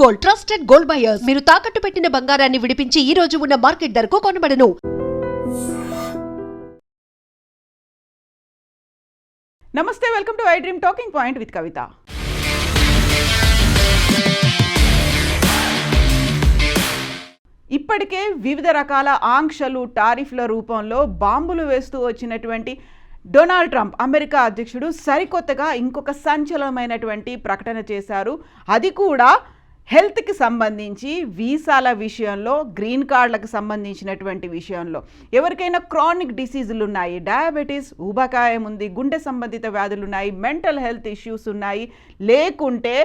Gold, trusted gold buyers. మీరు తాకట్టు పెట్టిన బంగారాన్ని విడిపించి ఈ రోజు ఉన్న మార్కెట్ ధరకు కొనబడను. నమస్తే, welcome to I dream talking point with Kavitha. ఇప్పటికే వివిధ రకాల ఆంక్షలు, టారిఫ్ల రూపంలో బాంబులు వేస్తూ వచ్చినటువంటి డొనాల్డ్ ట్రంప్ అమెరికా అధ్యక్షుడు సరికొత్తగా ఇంకొక సంచలనమైనటువంటి ప్రకటన చేశారు. అది కూడా హెల్త్కి సంబంధించి, వీసాల విషయంలో, గ్రీన్ కార్డులకు సంబంధించినటువంటి విషయంలో. ఎవరికైనా క్రానిక్ డిసీజులు ఉన్నాయి, డయాబెటీస్, ఊబకాయం ఉంది, గుండె సంబంధిత వ్యాధులు ఉన్నాయి, మెంటల్ హెల్త్ ఇష్యూస్ ఉన్నాయి, లేకుంటే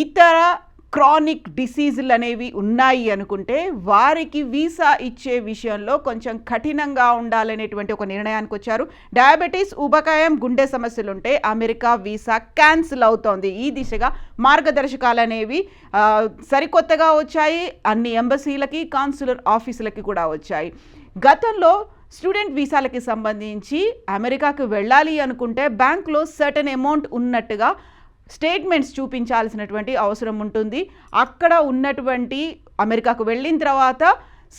ఇతర క్రానిక్ డిసీజులు అనేవి ఉన్నాయి అనుకుంటే వారికి వీసా ఇచ్చే విషయంలో కొంచెం కఠినంగా ఉండాలనేటువంటి ఒక నిర్ణయానికి వచ్చారు. డయాబెటీస్, ఊబకాయం, గుండె సమస్యలు ఉంటే అమెరికా వీసా క్యాన్సిల్ అవుతోంది. ఈ దిశగా మార్గదర్శకాలు అనేవి సరికొత్తగా వచ్చాయి. అన్ని ఎంబసీలకి, కాన్సులర్ ఆఫీసులకి కూడా వచ్చాయి. గతంలో స్టూడెంట్ వీసాలకి సంబంధించి అమెరికాకు వెళ్ళాలి అనుకుంటే బ్యాంకులో సర్టెన్ అమౌంట్ ఉన్నట్టుగా స్టేట్మెంట్స్ చూపించాల్సినటువంటి అవసరం ఉంటుంది. అక్కడ ఉన్నటువంటి అమెరికాకు వెళ్ళిన తర్వాత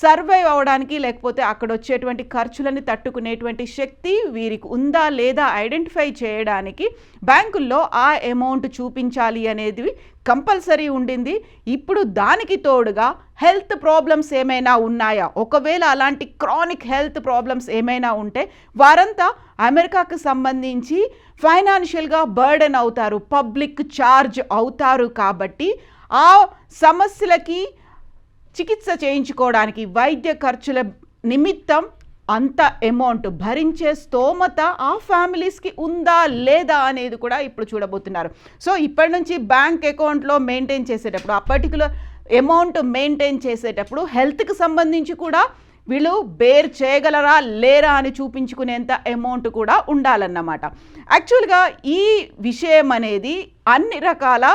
సర్వైవ్ అవ్వడానికి, లేకపోతే అక్కడ వచ్చేటువంటి ఖర్చులని తట్టుకునేటువంటి శక్తి వీరికి ఉందా లేదా ఐడెంటిఫై చేయడానికి బ్యాంకుల్లో ఆ అమౌంట్ చూపించాలి అనేది కంపల్సరీ ఉండింది. ఇప్పుడు దానికి తోడుగా హెల్త్ ప్రాబ్లమ్స్ ఏమైనా ఉన్నాయా, ఒకవేళ అలాంటి క్రానిక్ హెల్త్ ప్రాబ్లమ్స్ ఏమైనా ఉంటే వారంతా అమెరికాకు సంబంధించి ఫైనాన్షియల్గా బర్డెన్ అవుతారు, పబ్లిక్ ఛార్జ్ అవుతారు. కాబట్టి ఆ సమస్యలకి చికిత్స చేయించుకోవడానికి, వైద్య ఖర్చుల నిమిత్తం అంత అమౌంట్ భరించే స్తోమత ఆ ఫ్యామిలీస్కి ఉందా లేదా అనేది కూడా ఇప్పుడు చూడబోతున్నారు. సో ఇప్పటి నుంచి బ్యాంక్ అకౌంట్లో మెయింటైన్ చేసేటప్పుడు, ఆ పర్టికులర్ అమౌంట్ మెయింటైన్ చేసేటప్పుడు హెల్త్కి సంబంధించి కూడా వీళ్ళు బేర్ చేయగలరా లేరా అని చూపించుకునేంత అమౌంట్ కూడా ఉండాలన్నమాట. యాక్చువల్గా ఈ విషయం అనేది అన్ని రకాల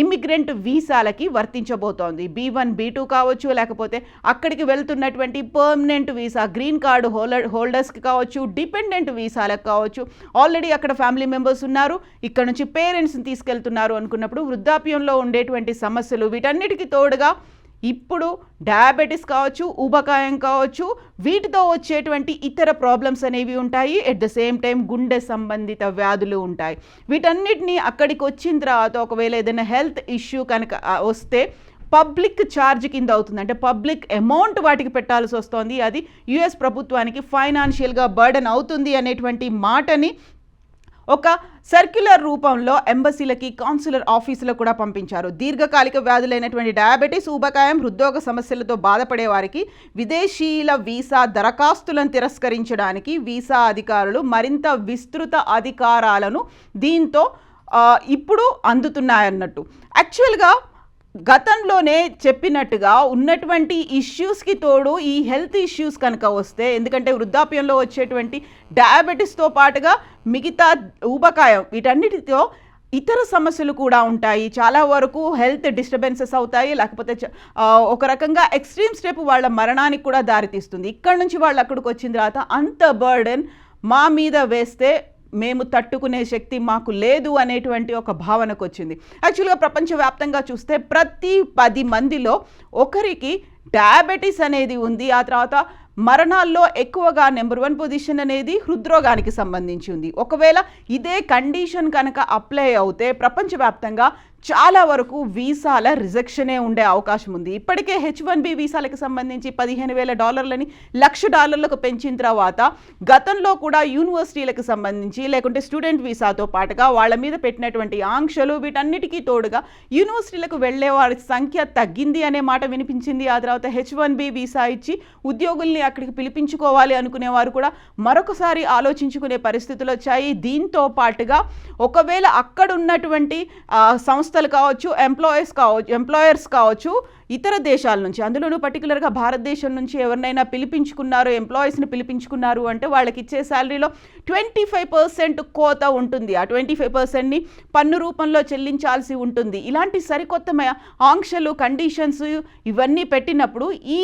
ఇమిగ్రెంట్ వీసాలకి వర్తించబోతోంది. B1, B2 కావచ్చు, లేకపోతే అక్కడికి వెళ్తున్నటువంటి పర్మనెంట్ వీసా, గ్రీన్ కార్డు హోల్డర్స్కి కావచ్చు, డిపెండెంట్ వీసాలకు కావచ్చు. ఆల్రెడీ అక్కడ ఫ్యామిలీ మెంబర్స్ ఉన్నారు, ఇక్కడ నుంచి పేరెంట్స్ని తీసుకెళ్తున్నారు అనుకున్నప్పుడు వృద్ధాప్యంలో ఉండేటువంటి సమస్యలు, వీటన్నిటికీ తోడుగా ఇప్పుడు డయాబెటీస్ కావచ్చు, ఊబకాయం కావచ్చు, వీటితో వచ్చేటువంటి ఇతర ప్రాబ్లమ్స్ అనేవి ఉంటాయి. ఎట్ ద సేమ్ టైం గుండె సంబంధిత వ్యాధులు ఉంటాయి. వీటన్నిటినీ అక్కడికి వచ్చిన తర్వాత ఒకవేళ ఏదైనా హెల్త్ ఇష్యూ కనుక వస్తే పబ్లిక్ ఛార్జ్ కింద అవుతుంది, అంటే పబ్లిక్ అమౌంట్ వాటికి పెట్టాల్సి వస్తుంది. అది యుఎస్ ప్రభుత్వానికి ఫైనాన్షియల్గా బర్డెన్ అవుతుంది అనేటువంటి మాటని ఒక సర్క్యులర్ రూపంలో ఎంబసీలకి, కాన్సులర్ ఆఫీసులకు కూడా పంపించారు. దీర్ఘకాలిక వ్యాధులైనటువంటి డయాబెటీస్, ఊబకాయం, హృద్రోగ సమస్యలతో బాధపడే వారికి విదేశీయుల వీసా దరఖాస్తులను తిరస్కరించడానికి వీసా అధికారులు మరింత విస్తృత అధికారాలను దీంతో ఇప్పుడు అందుతున్నాయన్నట్టు. యాక్చువల్గా గతంలోనే చెప్పినట్టుగా ఉన్నటువంటి ఇష్యూస్కి తోడు ఈ హెల్త్ ఇష్యూస్ కనుక వస్తే, ఎందుకంటే వృద్ధాప్యంలో వచ్చేటువంటి డయాబెటీస్తో పాటుగా మిగతా ఊబకాయం, వీటన్నిటితో ఇతర సమస్యలు కూడా ఉంటాయి. చాలా వరకు హెల్త్ డిస్టర్బెన్సెస్ అవుతాయి, లేకపోతే ఒక రకంగా ఎక్స్ట్రీమ్ స్టెప్ వాళ్ళ మరణానికి కూడా దారితీస్తుంది. ఇక్కడ నుంచి వాళ్ళు అక్కడికి వచ్చిన తర్వాత అంత బర్డెన్ మా మీద వేస్తే మేము తట్టుకునే శక్తి మాకు లేదు అనేటువంటి ఒక భావనకు వచ్చింది. యాక్చువల్గా ప్రపంచవ్యాప్తంగా చూస్తే ప్రతి 10 మందిలో ఒకరికి డయాబెటీస్ అనేది ఉంది. ఆ తర్వాత మరణాల్లో ఎక్కువగా నెంబర్ 1 పొజిషన్ అనేది హృద్రోగానికి సంబంధించి ఉంది. ఒకవేళ ఇదే కండిషన్ కనుక అప్లై అవుతే ప్రపంచవ్యాప్తంగా చాలా వరకు వీసాల రిజెక్షనే ఉండే అవకాశం ఉంది. ఇప్పటికే H1B వీసాలకు సంబంధించి $15,000 $1,00,000 పెంచిన తర్వాత గతంలో కూడా యూనివర్సిటీలకు సంబంధించి, లేకుంటే స్టూడెంట్ వీసాతో పాటుగా వాళ్ళ మీద పెట్టినటువంటి ఆంక్షలు, వీటన్నిటికీ తోడుగా యూనివర్సిటీలకు వెళ్ళే వారి సంఖ్య తగ్గింది అనే మాట వినిపించింది. ఆ తర్వాత H1B వీసా ఇచ్చి ఉద్యోగుల్ని అక్కడికి పిలిపించుకోవాలి అనుకునేవారు కూడా మరొకసారి ఆలోచించుకునే పరిస్థితులు వచ్చాయి. దీంతో పాటుగా ఒకవేళ అక్కడ ఉన్నటువంటి సంస్థలు కావచ్చు, ఎంప్లాయర్స్ కావచ్చు, ఇతర దేశాల నుంచి, అందులోనూ పర్టికులర్గా భారతదేశం నుంచి ఎవరినైనా పిలిపించుకున్నారు, ఎంప్లాయీస్ని పిలిపించుకున్నారు అంటే వాళ్ళకి ఇచ్చే శాలరీలో 25% కోత ఉంటుంది. ఆ 25%ని పన్ను రూపంలో చెల్లించాల్సి ఉంటుంది. ఇలాంటి సరికొత్త ఆంక్షలు, కండిషన్స్ ఇవన్నీ పెట్టినప్పుడు ఈ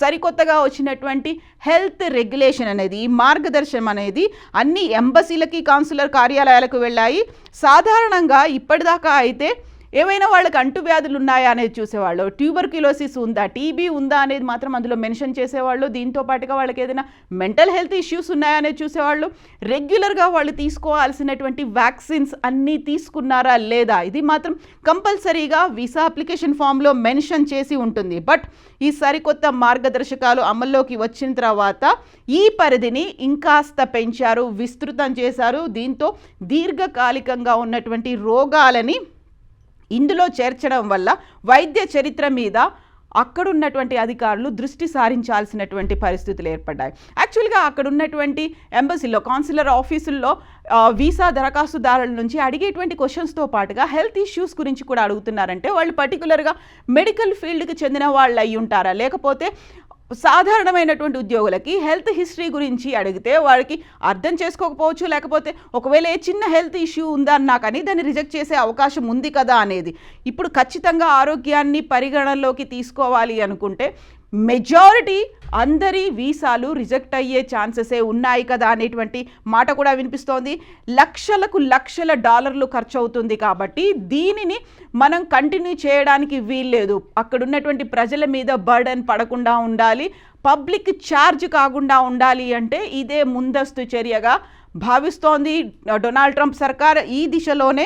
సరికొత్తగా వచ్చినటువంటి హెల్త్ రెగ్యులేషన్ అనేది, ఈ మార్గదర్శనం అనేది అన్ని ఎంబసీలకి, కాన్సులర్ కార్యాలయాలకు వెళ్ళాయి. సాధారణంగా ఇప్పటిదాకా అయితే ఏవైనా వాళ్ళకి అంటువ్యాధులు ఉన్నాయా అనేది చూసేవాళ్ళు, ట్యూబర్క్యులోసిస్ ఉందా, టీబీ ఉందా అనేది మాత్రం అందులో మెన్షన్ చేసేవాళ్ళు. దీంతో పాటుగా వాళ్ళకి ఏదైనా మెంటల్ హెల్త్ ఇష్యూస్ ఉన్నాయా అనేది చూసేవాళ్ళు. రెగ్యులర్గా వాళ్ళు తీసుకోవాల్సినటువంటి వ్యాక్సిన్స్ అన్నీ తీసుకున్నారా లేదా, ఇది మాత్రం కంపల్సరీగా వీసా అప్లికేషన్ ఫామ్లో మెన్షన్ చేసి ఉంటుంది. బట్ ఈ సరికొత్త మార్గదర్శకాలు అమల్లోకి వచ్చిన తర్వాత ఈ పరిధిని ఇంకాస్త పెంచారు, విస్తృతం చేశారు. దీంతో దీర్ఘకాలికంగా ఉన్నటువంటి రోగాలని ఇందులో చేర్చడం వల్ల వైద్య చరిత్ర మీద అక్కడున్నటువంటి అధికారులు దృష్టి సారించాల్సినటువంటి పరిస్థితులు ఏర్పడ్డాయి. యాక్చువల్గా అక్కడ ఉన్నటువంటి ఎంబసీలో, కాన్సులర్ ఆఫీసుల్లో వీసా దరఖాస్తుదారుల నుంచి అడిగేటువంటి క్వశ్చన్స్తో పాటుగా హెల్త్ ఇష్యూస్ గురించి కూడా అడుగుతున్నారంటే వాళ్ళు పర్టికులర్గా మెడికల్ ఫీల్డ్కి చెందిన వాళ్ళు అయి ఉంటారా, లేకపోతే సాధారణమైనటువంటి ఉద్యోగులకి హెల్త్ హిస్టరీ గురించి అడిగితే వారికి అర్థం చేసుకోకపోవచ్చు, లేకపోతే ఒకవేళ ఏ చిన్న హెల్త్ ఇష్యూ ఉందన్నా కానీ దాన్ని రిజెక్ట్ చేసే అవకాశం ఉంది కదా అనేది. ఇప్పుడు ఖచ్చితంగా ఆరోగ్యాన్ని పరిగణనలోకి తీసుకోవాలి అనుకుంటే మెజారిటీ అందరి వీసాలు రిజెక్ట్ అయ్యే ఛాన్సెసే ఉన్నాయి కదా అనేటువంటి మాట కూడా వినిపిస్తోంది. లక్షలకు లక్షల డాలర్లు ఖర్చు అవుతుంది కాబట్టి దీనిని మనం కంటిన్యూ చేయడానికి వీల్లేదు. అక్కడ ఉన్నటువంటి ప్రజల మీద బర్డెన్ పడకుండా ఉండాలి, పబ్లిక్ ఛార్జ్ కాకుండా ఉండాలి అంటే ఇదే ముందస్తు చర్యగా భావిస్తోంది డొనాల్డ్ ట్రంప్ సర్కార్. ఈ దిశలోనే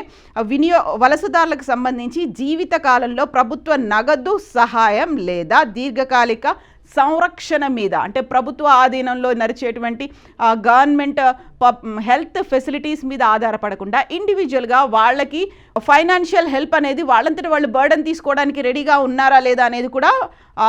వలసదారులకు సంబంధించి జీవితకాలంలో ప్రభుత్వ నగదు సహాయం లేదా దీర్ఘకాలిక సంరక్షణ మీద, అంటే ప్రభుత్వ ఆధీనంలో నడిచేటువంటి గవర్నమెంట్ హెల్త్ ఫెసిలిటీస్ మీద ఆధారపడకుండా ఇండివిజువల్గా వాళ్ళకి ఫైనాన్షియల్ హెల్ప్ అనేది వాళ్ళంతటి వాళ్ళు బర్డెన్ తీసుకోవడానికి రెడీగా ఉన్నారా లేదా అనేది కూడా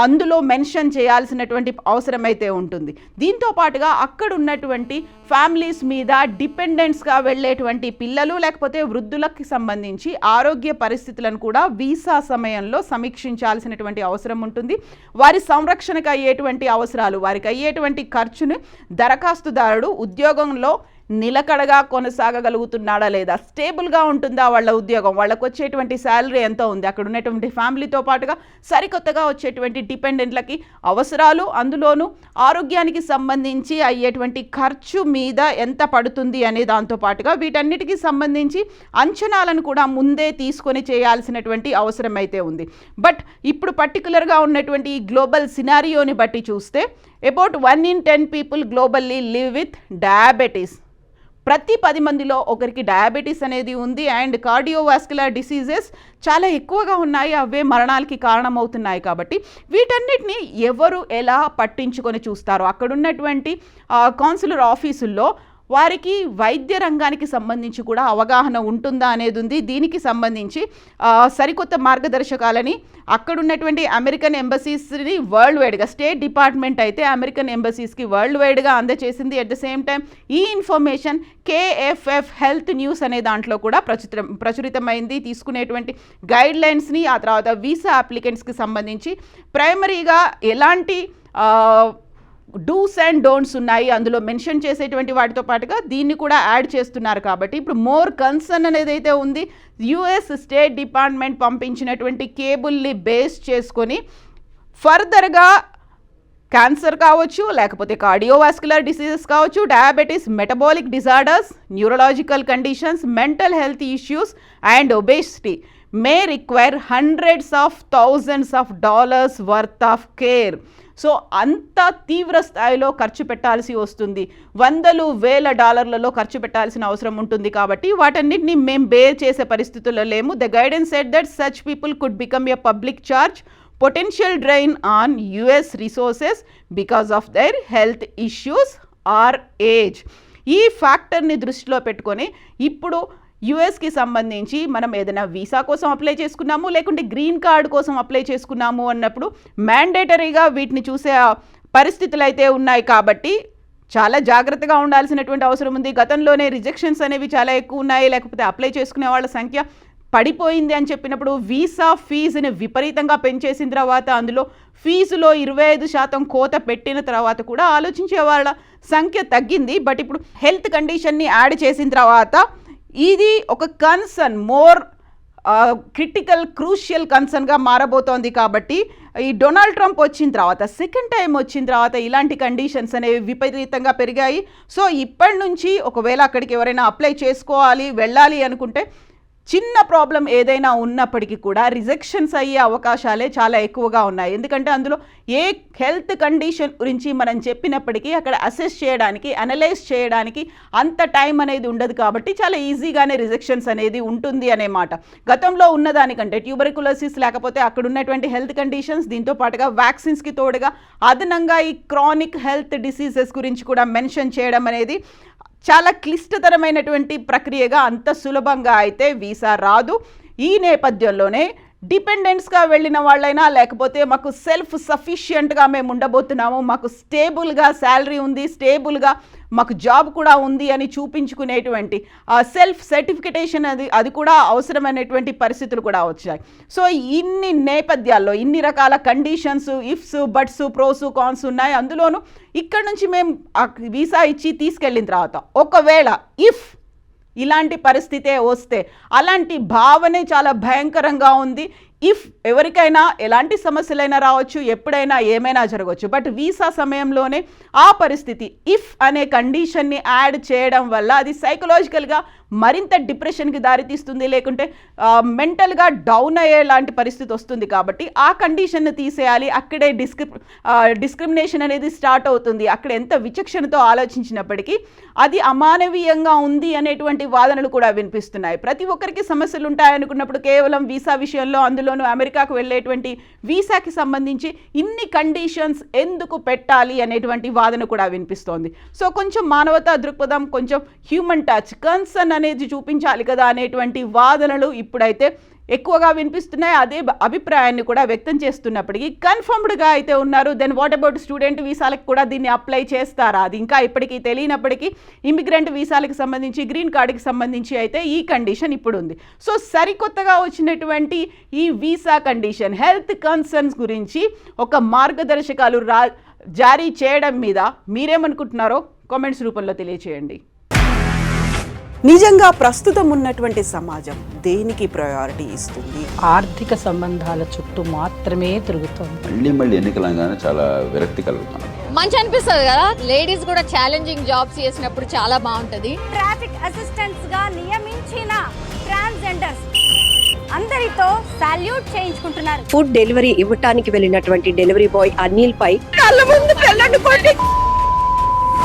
అందులో మెన్షన్ చేయాల్సినటువంటి అవసరం అయితే ఉంటుంది. దీంతో పాటుగా అక్కడ ఉన్నటువంటి ఫ్యామిలీస్ మీద డిపెండెంట్స్గా వెళ్ళేటువంటి పిల్లలు లేకపోతే వృద్ధులకి సంబంధించి ఆరోగ్య పరిస్థితులను కూడా వీసా సమయంలో సమీక్షించాల్సినటువంటి అవసరం ఉంటుంది. వారి సంరక్షణకు అయ్యేటువంటి అవసరాలు, వారికి అయ్యేటువంటి ఖర్చును దరఖాస్తుదారుడు ఉద్యోగంలో నిలకడగా కొనసాగగలుగుతున్నాడా లేదా, స్టేబుల్గా ఉంటుందా వాళ్ళ ఉద్యోగం, వాళ్ళకు వచ్చేటువంటి శాలరీ ఎంత ఉంది, అక్కడ ఉన్నటువంటి ఫ్యామిలీతో పాటుగా సరికొత్తగా వచ్చేటువంటి డిపెండెంట్లకి అవసరాలు, అందులోనూ ఆరోగ్యానికి సంబంధించి అయ్యేటువంటి ఖర్చు మీద ఎంత పడుతుంది అనే దాంతో పాటుగా వీటన్నిటికీ సంబంధించి అంచనాలను కూడా ముందే తీసుకొని చేయాల్సినటువంటి అవసరం అయితే ఉంది. బట్ ఇప్పుడు పర్టికులర్గా ఉన్నటువంటి ఈ గ్లోబల్ సినారియోని బట్టి చూస్తే about 1 in 10 people globally live with diabetes. ప్రతి 10 మందిలో ఒకరికి డయాబెటీస్ అనేది ఉంది. అండ్ కార్డియోవాస్కులర్ డిసీజెస్ చాలా ఎక్కువగా ఉన్నాయి, అవే మరణాలకి కారణమవుతున్నాయి. కాబట్టి వీటన్నిటిని ఎవరు ఎలా పట్టించుకొని చూస్తారో అక్కడ ఉన్నటువంటి కాన్సులర్ ఆఫీసుల్లో వారికి వైద్య రంగానికి సంబంధించి కూడా అవగాహన ఉంటుందా అనేది ఉంది. దీనికి సంబంధించి సరికొత్త మార్గదర్శకాలని అక్కడున్నటువంటి అమెరికన్ ఎంబసీస్ని వరల్డ్ వైడ్గా, స్టేట్ డిపార్ట్మెంట్ అయితే అమెరికన్ ఎంబసీస్కి వరల్డ్ వైడ్గా అందజేసింది. అట్ ద సేమ్ టైం ఈ ఇన్ఫర్మేషన్ KFF హెల్త్ న్యూస్ అనే దాంట్లో కూడా ప్రచురితమైంది. తీసుకునేటువంటి గైడ్ లైన్స్ని, ఆ తర్వాత వీసా అప్లికెంట్స్కి సంబంధించి ప్రైమరీగా ఎలాంటి డూస్ అండ్ డోంట్స్ ఉన్నాయి అందులో మెన్షన్ చేసేటువంటి వాటితో పాటుగా దీన్ని కూడా యాడ్ చేస్తున్నారు. కాబట్టి ఇప్పుడు మోర్ కన్సర్న్ అనేది అయితే ఉంది. US స్టేట్ డిపార్ట్మెంట్ పంపించినటువంటి కేబుల్ని బేస్ చేసుకొని ఫర్దర్గా క్యాన్సర్ కావచ్చు, లేకపోతే కార్డియోవాస్కులర్ డిసీజెస్ కావచ్చు, diabetes, metabolic disorders, neurological conditions, mental health issues and obesity may require hundreds of thousands of dollars worth of care. So అంత తీవ్ర స్థాయిలో ఖర్చు పెట్టాల్సి వస్తుంది, $100,000 ఖర్చు పెట్టాల్సిన అవసరం ఉంటుంది. కాబట్టి వాటన్నిటిని మేము బేర్ చేసే పరిస్థితుల్లో లేము. The guidance said that such people could become a public charge, potential drain on US resources because of their health issues or age. ఈ ఫ్యాక్టర్ని దృష్టిలో పెట్టుకొని ఇప్పుడు యుఎస్కి సంబంధించి మనం ఏదైనా వీసా కోసం అప్లై చేసుకున్నాము, లేకుంటే గ్రీన్ కార్డ్ కోసం అప్లై చేసుకున్నాము అన్నప్పుడు మ్యాండేటరీగా వీటిని చూసే పరిస్థితులు అయితే ఉన్నాయి. కాబట్టి చాలా జాగ్రత్తగా ఉండాల్సినటువంటి అవసరం ఉంది. గతంలోనే రిజెక్షన్స్ అనేవి చాలా ఎక్కువ ఉన్నాయి, లేకపోతే అప్లై చేసుకునే వాళ్ళ సంఖ్య పడిపోయింది అని చెప్పినప్పుడు వీసా ఫీజుని విపరీతంగా పెంచేసిన తర్వాత అందులో ఫీజులో 25% కోత పెట్టిన తర్వాత కూడా ఆలోచించే వాళ్ళ సంఖ్య తగ్గింది. బట్ ఇప్పుడు హెల్త్ కండిషన్ని యాడ్ చేసిన తర్వాత ఇది ఒక కన్సర్న్, మోర్ క్రిటికల్ క్రూషియల్ కన్సర్న్గా మారబోతోంది. కాబట్టి ఈ డొనాల్డ్ ట్రంప్ వచ్చిన తర్వాత, సెకండ్ టైం వచ్చిన తర్వాత ఇలాంటి కండిషన్స్ అనేవి విపరీతంగా పెరిగాయి. సో ఇప్పటి నుంచి ఒకవేళ అక్కడికి ఎవరైనా అప్లై చేసుకోవాలి, వెళ్ళాలి అనుకుంటే చిన్న ప్రాబ్లం ఏదైనా ఉన్నప్పటికీ కూడా రిజెక్షన్స్ అయ్యే అవకాశాలే చాలా ఎక్కువగా ఉన్నాయి. ఎందుకంటే అందులో ఏ హెల్త్ కండిషన్ గురించి మనం చెప్పినప్పటికీ అక్కడ అసెస్ చేయడానికి, అనలైజ్ చేయడానికి అంత టైం అనేది ఉండదు. కాబట్టి చాలా ఈజీగానే రిజెక్షన్స్ అనేది ఉంటుంది అనే మాట. గతంలో ఉన్నదానికంటే ట్యూబర్కులోసిస్ లేకపోతే అక్కడ ఉన్నటువంటి హెల్త్ కండిషన్స్, దీంతో పాటుగా వ్యాక్సిన్స్కి తోడుగా అదనంగా ఈ క్రానిక్ హెల్త్ డిసీజెస్ గురించి కూడా మెన్షన్ చేయడం అనేది చాలా క్లిష్టతరమైనటువంటి ప్రక్రియగా, అంత సులభంగా అయితే వీసా రాదు. ఈ నేపథ్యంలోనే డిపెండెంట్స్గా వెళ్ళిన వాళ్ళైనా, లేకపోతే మాకు సెల్ఫ్ సఫిషియెంట్గా మేము ఉండబోతున్నాము, మాకు స్టేబుల్గా శాలరీ ఉంది, స్టేబుల్గా మాకు జాబ్ కూడా ఉంది అని చూపించుకునేటువంటి సెల్ఫ్ సర్టిఫికేషన్ అది కూడా అవసరమైనటువంటి పరిస్థితులు కూడా వచ్చాయి. సో ఇన్ని నేపథ్యాల్లో ఇన్ని రకాల conditions, ifs, buts, pros, cons ఉన్నాయి. అందులోనూ ఇక్కడ నుంచి మేము వీసా ఇచ్చి తీసుకెళ్ళిన తర్వాత ఒకవేళ ఇఫ్ ఇలాంటి పరిస్థితే వస్తే, అలాంటి భావనే చాలా భయంకరంగా ఉంది. ఇఫ్ ఎవరికైనా ఎలాంటి సమస్యలైనా రావచ్చు, ఎప్పుడైనా ఏమైనా జరగవచ్చు. బట్ వీసా సమయంలోనే ఆ పరిస్థితి ఇఫ్ అనే కండిషన్ని యాడ్ చేయడం వల్ల అది సైకలాజికల్గా మరింత డిప్రెషన్కి దారితీస్తుంది, లేకుంటే మెంటల్గా డౌన్ అయ్యేలాంటి పరిస్థితి వస్తుంది. కాబట్టి ఆ కండిషన్ని తీసేయాలి. అక్కడే డిస్క్రిమినేషన్ అనేది స్టార్ట్ అవుతుంది. అక్కడ ఎంత విచక్షణతో ఆలోచించినప్పటికీ అది అమానవీయంగా ఉంది అనేటువంటి వాదనలు కూడా వినిపిస్తున్నాయి. ప్రతి ఒక్కరికి సమస్యలు ఉంటాయనుకున్నప్పుడు కేవలం వీసా విషయంలో, అందులోనూ అమెరికాకు వెళ్ళేటువంటి వీసాకి సంబంధించి ఇన్ని కండిషన్స్ ఎందుకు పెట్టాలి అనేటువంటి వాదన కూడా వినిపిస్తోంది. సో కొంచెం మానవతా దృక్పథం, కొంచెం హ్యూమన్ టచ్, కన్సర్న్ అనేది చూపించాలి కదా అనేటువంటి వాదనలు ఇప్పుడైతే ఎక్కువగా వినిపిస్తున్నాయి. అదే అభిప్రాయాన్ని కూడా వ్యక్తం చేస్తున్నప్పటికీ కన్ఫర్మ్డ్గా అయితే ఉన్నారు. దెన్ వాట్ అబౌట్ స్టూడెంట్ వీసాలకు కూడా దీన్ని అప్లై చేస్తారా? అది ఇంకా ఇప్పటికీ తెలియనప్పటికీ ఇమిగ్రెంట్ వీసాలకు సంబంధించి, గ్రీన్ కార్డుకి సంబంధించి అయితే ఈ కండిషన్ ఇప్పుడు ఉంది. సో సరికొత్తగా వచ్చినటువంటి ఈ వీసా కండిషన్, హెల్త్ కన్సర్న్స్ గురించి ఒక మార్గదర్శకాలు జారీ చేయడం మీద మీరేమనుకుంటున్నారో కామెంట్స్ రూపంలో తెలియచేయండి. నిజంగా ప్రస్తుతం ఉన్నటువంటి సమాజం దేనికి ప్రయారిటీ ఇస్తుంది? ఆర్థిక సంబంధాల చుట్టూ మాత్రమే తిరుగుతుంది. మళ్ళీ ఎన్నికలంగానే చాలా విరక్తి కలుగుతాను. మంచి అనిపిస్తుంది కదా, లేడీస్ కూడా ఛాలెంజింగ్ జాబ్స్ చేసినప్పుడు చాలా బాగుంటది. ట్రాఫిక్ అసిస్టెంట్స్ గా నియమించిన ట్రాన్స్జెండర్స్ అందరితో సాల్యూట్ చేయించుకుంటున్నారు. ఫుడ్ డెలివరీ ఇవ్వటానికి వెళ్ళినటువంటి డెలివరీ బాయ్ అనిల్ పై కళ్ళ ముందు